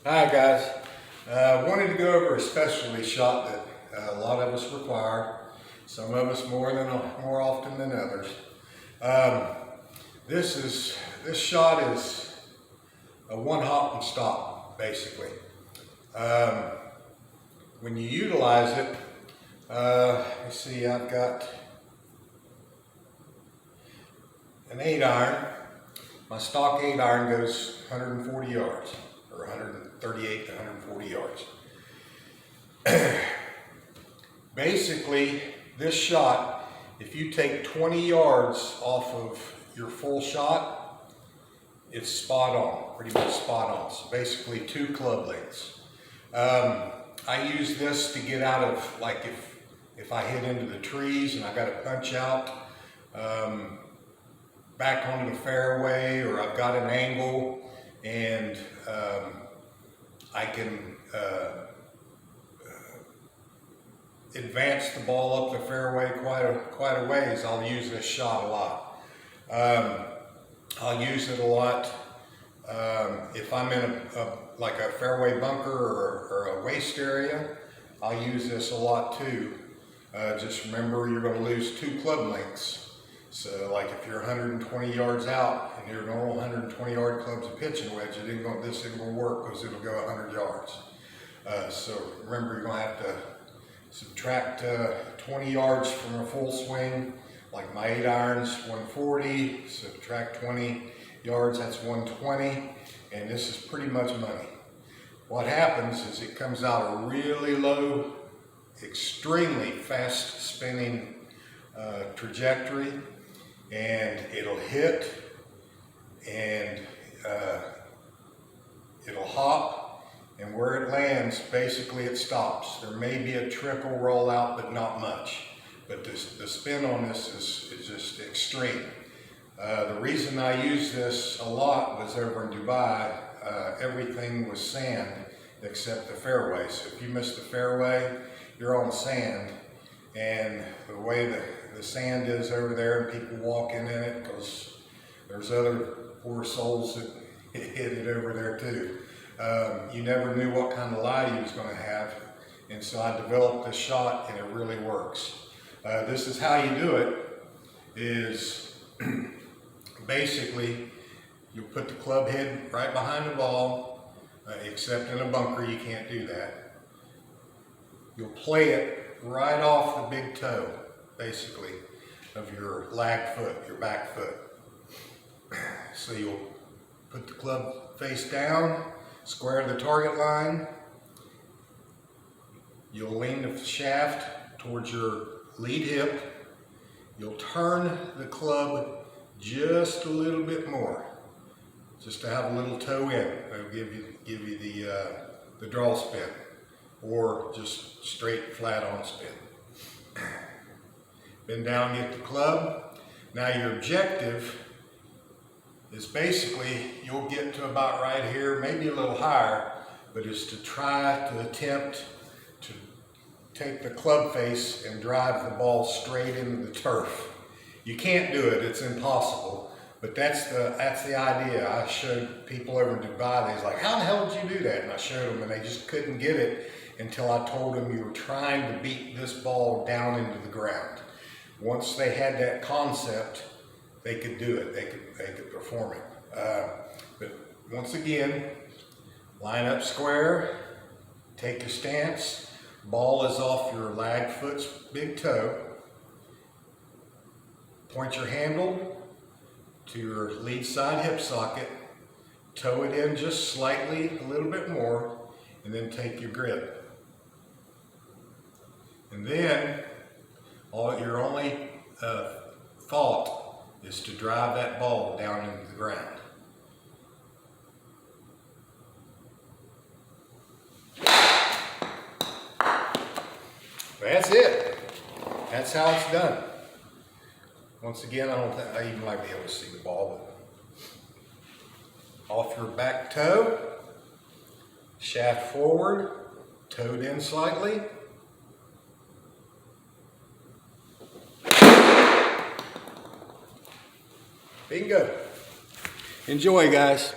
Hi guys, wanted to go over a specialty shot that a lot of us require, some of us more often than others. This shot is a one hop and stop basically. When you utilize it, let me see, I've got an 8-iron. My stock 8-iron goes 140 yards, or 138 to 140 yards. Basically, this shot, if you take 20 yards off of your full shot, it's spot on, pretty much spot on. So basically 2 club lengths. I use this to get out of, like if I hit into the trees and I got to punch out back onto the fairway, or I've got an angle and I can advance the ball up the fairway quite a ways. I'll use this shot a lot. I'll use it a lot if I'm in like a fairway bunker or a waste area. I'll use this a lot too. Just remember, you're going to lose 2 club lengths. So like if you're 120 yards out and your normal 120 yard club's a pitching wedge, this isn't going to work because it'll go 100 yards. So remember, you're going to have to subtract 20 yards from a full swing. Like my 8-iron's 140, subtract 20 yards, that's 120, and this is pretty much money. What happens is it comes out a really low, extremely fast spinning trajectory, and it'll hit and it'll hop, and where it lands, basically it stops. There may be a trickle roll out, but not much. But the spin on this is just extreme. The reason I used this a lot was over in Dubai. Everything was sand except the fairway. So if you miss the fairway, you're on sand. And the way the sand is over there, and people walking in it, because there's other poor souls that hit it over there too. You never knew what kind of lie you was going to have, and so I developed this shot, and it really works. This is how you do it, is basically you'll put the club head right behind the ball, except in a bunker you can't do that. You'll play it right off the big toe, basically, of your lag foot, your back foot. So you'll put the club face down, square the target line. You'll lean the shaft towards your lead hip. You'll turn the club just a little bit more, just to have a little toe in. It'll give you the draw spin, or just straight flat on spin. Bend down, get the club. Now your objective is basically, you'll get to about right here, maybe a little higher, but is to try to attempt to take the club face and drive the ball straight into the turf. You can't do it, it's impossible, but that's the idea. I showed people over in Dubai, they was like, how the hell did you do that? And I showed them, and they just couldn't get it until I told them you were trying to beat this ball down into the ground. Once they had that concept, they could do it, they could perform it. But once again, line up square, take your stance, ball is off your lag foot's big toe, point your handle to your lead side hip socket, toe it in just slightly, a little bit more, and then take your grip. And then your only thought is to drive that ball down into the ground. That's it. That's how it's done. Once again, I don't think I even might be able to see the ball, but off your back toe, shaft forward, toed in slightly. Bingo. Enjoy, guys.